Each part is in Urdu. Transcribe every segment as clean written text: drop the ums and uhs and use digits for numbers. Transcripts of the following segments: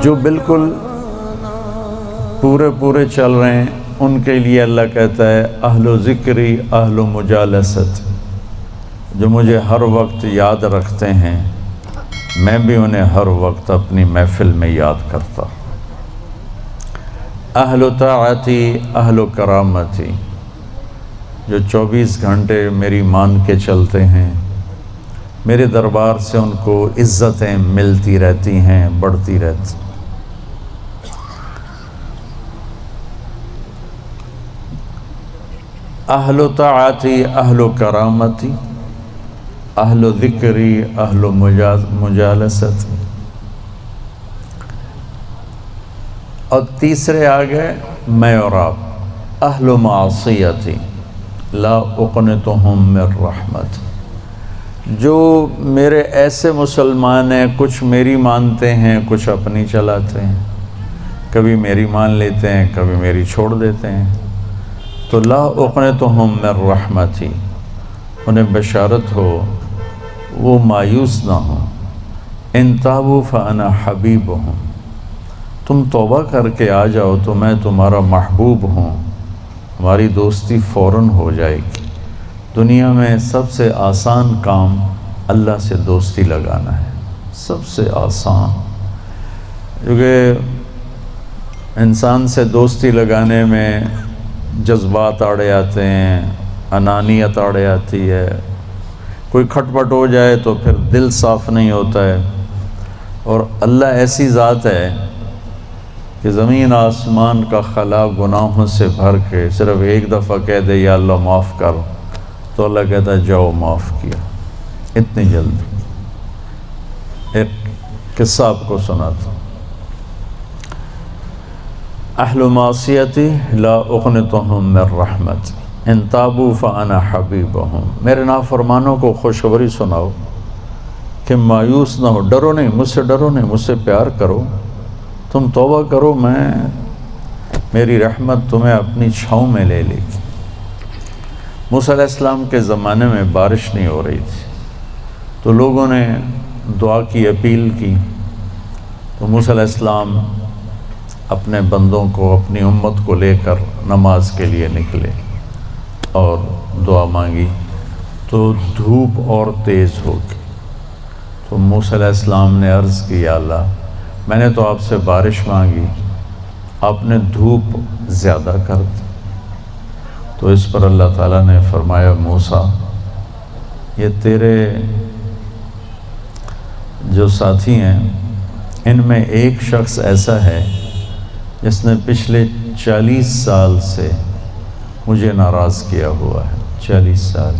جو بالکل پورے چل رہے ہیں ان کے لیے اللہ کہتا ہے اہل و ذکری اہل و مجالست، جو مجھے ہر وقت یاد رکھتے ہیں میں بھی انہیں ہر وقت اپنی محفل میں یاد کرتا۔ اہل و طاعتی اہل و کرامتی، جو 24 گھنٹے میری مان کے چلتے ہیں، میرے دربار سے ان کو عزتیں ملتی رہتی ہیں، بڑھتی رہتی۔ اہل و طاعتی اہل و کرامتی اہل و ذکری اہل و مجالست۔ اور تیسرے آگے میں اور آپ، اہل و معصیتی لا اقنتہم من رحمت، جو میرے ایسے مسلمان ہیں، کچھ میری مانتے ہیں کچھ اپنی چلاتے ہیں، کبھی میری مان لیتے ہیں کبھی میری چھوڑ دیتے ہیں، تو لا اقنتہم من رحمتی، انہیں بشارت ہو وہ مایوس نہ ہوں، ان تابوا فانا حبیبہم، تم توبہ کر کے آ جاؤ تو میں تمہارا محبوب ہوں، ہماری دوستی فوراً ہو جائے گی۔ دنیا میں سب سے آسان کام اللہ سے دوستی لگانا ہے، سب سے آسان، کیونکہ انسان سے دوستی لگانے میں جذبات آڑے آتے ہیں، انانیت آڑے آتی ہے، کوئی کھٹ پٹ ہو جائے تو پھر دل صاف نہیں ہوتا ہے۔ اور اللہ ایسی ذات ہے کہ زمین آسمان کا خلا گناہوں سے بھر کے صرف ایک دفعہ کہہ دے یا اللہ معاف کر، تو اللہ کہتا ہے جاؤ معاف کیا، اتنی جلدی۔ ایک قصہ آپ کو سناتا ہوں۔ اہل معصیتی لا اقنتہم من رحمت ان تابوا فانا حبیبہم، میرے نافرمانوں کو خوشخبری سناؤ کہ مایوس نہ ہو، ڈرو نہیں، مجھ سے ڈرو نہیں، مجھ سے پیار کرو، تم توبہ کرو، میری رحمت تمہیں اپنی چھاؤں میں لے لے گی۔ موسیٰ علیہ السلام کے زمانے میں بارش نہیں ہو رہی تھی، تو لوگوں نے دعا کی، اپیل کی، تو موسیٰ علیہ السلام اپنے بندوں کو، اپنی امت کو لے کر نماز کے لیے نکلے اور دعا مانگی، تو دھوپ اور تیز ہو گئی۔ تو موسیٰ علیہ السلام نے عرض کی یا اللہ، میں نے تو آپ سے بارش مانگی، آپ نے دھوپ زیادہ کر دی۔ تو اس پر اللہ تعالیٰ نے فرمایا موسیٰ، یہ تیرے جو ساتھی ہیں ان میں ایک شخص ایسا ہے جس نے پچھلے 40 سال سے مجھے ناراض کیا ہوا ہے، 40 سال،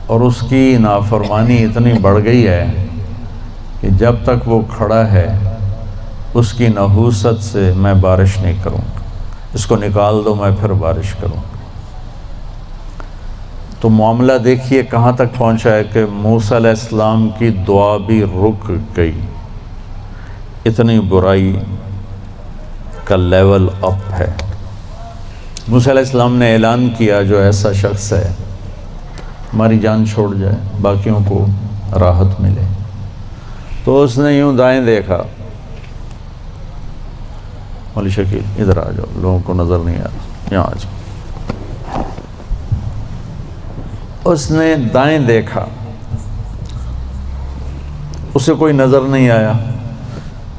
اور اس کی نافرمانی اتنی بڑھ گئی ہے کہ جب تک وہ کھڑا ہے اس کی نحوست سے میں بارش نہیں کروں گا، اس کو نکال دو میں پھر بارش کروں گا۔ تو معاملہ دیکھیے کہاں تک پہنچا ہے کہ موسیٰ علیہ السلام کی دعا بھی رک گئی، اتنی برائی کا لیول اپ ہے۔ موسیٰ علیہ السلام نے اعلان کیا جو ایسا شخص ہے ہماری جان چھوڑ جائے، باقیوں کو راحت ملے۔ تو اس نے یوں دائیں دیکھا، مولی شکیل ادھر آ جاؤ، لوگوں کو نظر نہیں آ رہا، یہاں آ جاؤ۔ اس نے دائیں دیکھا، اسے کوئی نظر نہیں آیا،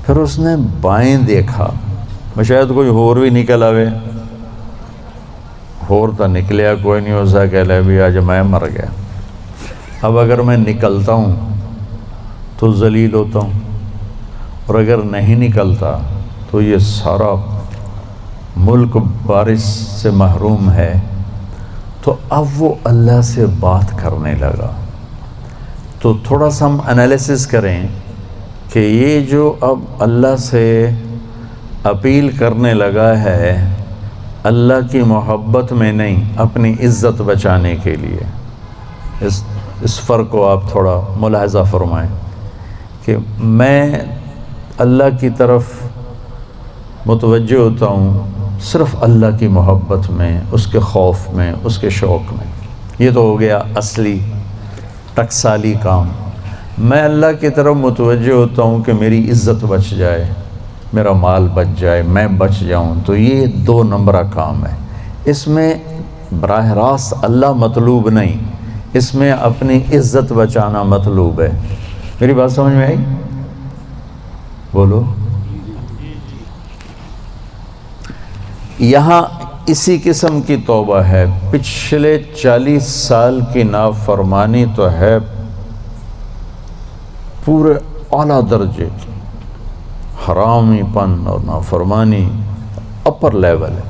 پھر اس نے بائیں دیکھا، شاید کوئی ہور بھی نکل آوے، ہور تو نکلیا کوئی نہیں، ہو سا کہہ لے بھی آج میں مر گیا، اب اگر میں نکلتا ہوں تو ذلیل ہوتا ہوں، اور اگر نہیں نکلتا تو یہ سارا ملک بارش سے محروم ہے۔ تو اب وہ اللہ سے بات کرنے لگا۔ تو تھوڑا سا ہم انالیسس کریں کہ یہ جو اب اللہ سے اپیل کرنے لگا ہے اللہ کی محبت میں نہیں، اپنی عزت بچانے کے لیے، اس فرق کو آپ تھوڑا ملاحظہ فرمائیں کہ میں اللہ کی طرف متوجہ ہوتا ہوں صرف اللہ کی محبت میں، اس کے خوف میں، اس کے شوق میں، یہ تو ہو گیا اصلی ٹکسالی کام۔ میں اللہ کی طرف متوجہ ہوتا ہوں کہ میری عزت بچ جائے، میرا مال بچ جائے، میں بچ جاؤں، تو یہ 2 نمبرہ کام ہے۔ اس میں براہ راست اللہ مطلوب نہیں، اس میں اپنی عزت بچانا مطلوب ہے۔ میری بات سمجھ میں آئی؟ بولو۔ یہاں اسی قسم کی توبہ ہے، پچھلے 40 سال کی نافرمانی تو ہے پورے اعلیٰ درجے کی، حرامی پن اور نافرمانی اپر لیول ہے،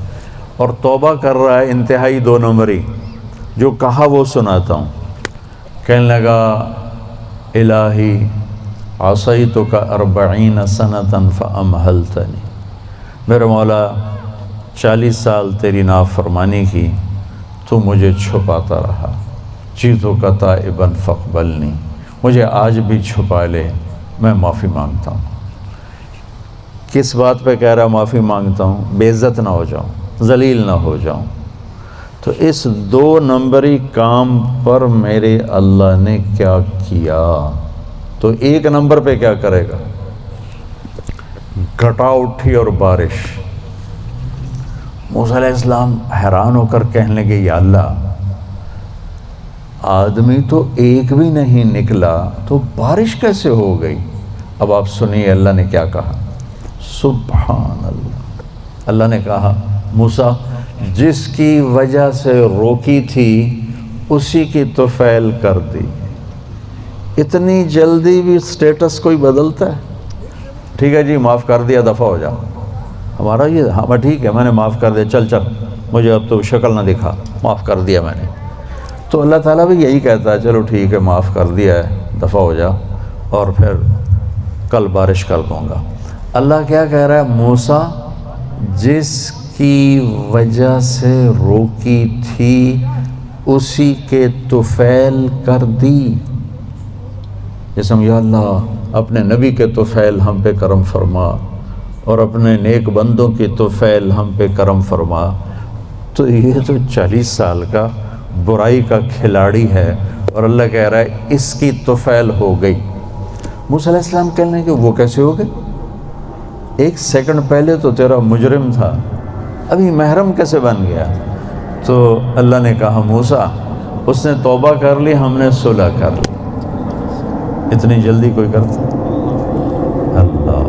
اور توبہ کر رہا ہے انتہائی 2 نمبری۔ جو کہا وہ سناتا ہوں۔ کہنے لگا الہی عصیتک 40 سنة فامہلتنی، میرے مولا 40 سال تیری نافرمانی کی، تو مجھے چھپاتا رہا، جئتک تائبا فاقبلنی، مجھے آج بھی چھپا لے، میں معافی مانگتا ہوں۔ کس بات پہ کہہ رہا معافی مانگتا ہوں؟ بے عزت نہ ہو جاؤں، ذلیل نہ ہو جاؤں۔ تو اس 2 نمبری کام پر میرے اللہ نے کیا کیا؟ تو 1 نمبر پہ کیا کرے گا؟ گھٹا اٹھی اور بارش۔ موسیٰ علیہ السلام حیران ہو کر کہنے لگے یا اللہ، آدمی تو ایک بھی نہیں نکلا تو بارش کیسے ہو گئی؟ اب آپ سنیے اللہ نے کیا کہا۔ سبحان اللہ، اللہ نے کہا موسیٰ جس کی وجہ سے روکی تھی اسی کی طفیل کر دی۔ اتنی جلدی بھی سٹیٹس کوئی بدلتا ہے؟ ٹھیک ہے جی معاف کر دیا، دفع ہو جا۔ ہمارا یہ ہاں ٹھیک ہے میں نے معاف کر دیا، چل مجھے اب تو شکل نہ دکھا، معاف کر دیا میں نے۔ تو اللہ تعالیٰ بھی یہی کہتا ہے چلو ٹھیک ہے معاف کر دیا ہے، دفع ہو جا، اور پھر کل بارش کر دوں گا۔ اللہ کیا کہہ رہا ہے؟ موسیٰ جس کی وجہ سے روکی تھی اسی کے طفیل کر دی۔ جسم یا اللہ اپنے نبی کے طفیل ہم پہ کرم فرما، اور اپنے نیک بندوں کی طفیل ہم پہ کرم فرما۔ تو یہ تو 40 سال کا برائی کا کھلاڑی ہے، اور اللہ کہہ رہا ہے اس کی طفیل ہو گئی۔ موسیٰ علیہ السلام کہنے لگے وہ کیسے ہو گئی؟ 1 سیکنڈ پہلے تو تیرا مجرم تھا، ابھی محرم کیسے بن گیا؟ تو اللہ نے کہا موسیٰ اس نے توبہ کر لی، ہم نے صلح کر لی۔ اتنی جلدی کوئی کرتا؟ اللہ،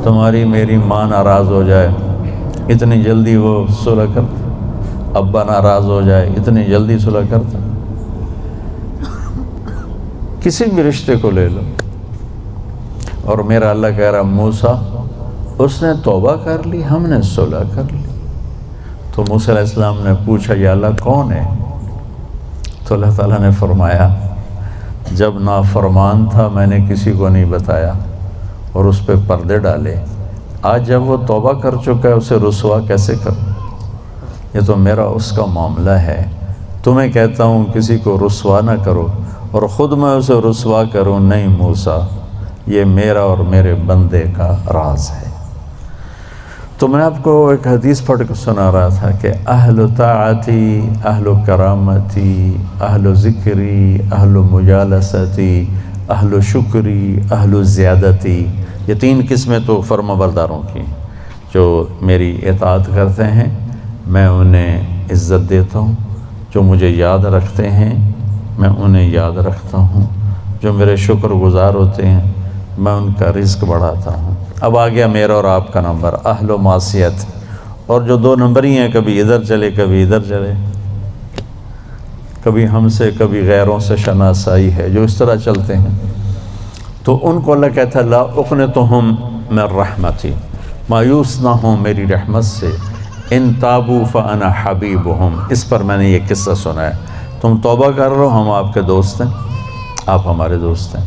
تمہاری میری ماں ناراض ہو جائے اتنی جلدی وہ صلح کرتا؟ ابا ناراض ہو جائے اتنی جلدی صلح کرتا؟ کسی بھی رشتے کو لے لو، اور میرا اللہ کہہ رہا موسیٰ اس نے توبہ کر لی، ہم نے صلح کر لی۔ تو موسیٰ علیہ السلام نے پوچھا یا اللہ کون ہے؟ تو اللہ تعالیٰ نے فرمایا جب نافرمان تھا میں نے کسی کو نہیں بتایا اور اس پہ پردے ڈالے، آج جب وہ توبہ کر چکا ہے اسے رسوا کیسے کروں؟ یہ تو میرا اس کا معاملہ ہے، تمہیں کہتا ہوں کسی کو رسوا نہ کرو اور خود میں اسے رسوا کروں نہیں موسیٰ، یہ میرا اور میرے بندے کا راز ہے۔ تو میں آپ کو ایک حدیث پڑھ کے سنا رہا تھا کہ اہل طاعتی، اہل کرامتی، اہل ذکری، اہل مجالستی، اہل شکری، اہل زیادتی، یہ 3 قسمیں تو فرما برداروں کی جو میری اطاعت کرتے ہیں میں انہیں عزت دیتا ہوں، جو مجھے یاد رکھتے ہیں میں انہیں یاد رکھتا ہوں، جو میرے شکر گزار ہوتے ہیں میں ان کا رزق بڑھاتا ہوں۔ اب آ گیا میرا اور آپ کا نمبر، اہل و معصیت، اور جو 2 نمبر ہی ہیں، کبھی ادھر چلے کبھی ادھر چلے، کبھی ہم سے کبھی غیروں سے شناسائی ہے، جو اس طرح چلتے ہیں، تو ان کو اللہ کہتا ہے لا اقنطہم من رحمتی، مایوس نہ ہوں میری رحمت سے، ان تابوا فانا حبیبہم۔ اس پر میں نے یہ قصہ سنا ہے، تم توبہ کر رہو ہم آپ کے دوست ہیں، آپ ہمارے دوست ہیں۔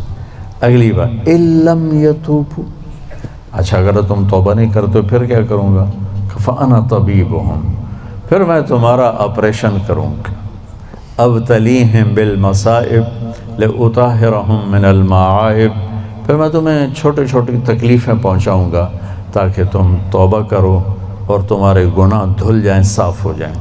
اگلی بار ان لم یتوبوا، اچھا اگر تم توبہ نہیں کرتے پھر کیا کروں گا؟ فانا طبیبہم، پھر میں تمہارا آپریشن کروں گا۔ ابتلیہم بالمصائب لأطہرہم من المعائب، پھر میں تمہیں چھوٹی چھوٹی تکلیفیں پہنچاؤں گا تاکہ تم توبہ کرو اور تمہارے گناہ دھل جائیں، صاف ہو جائیں۔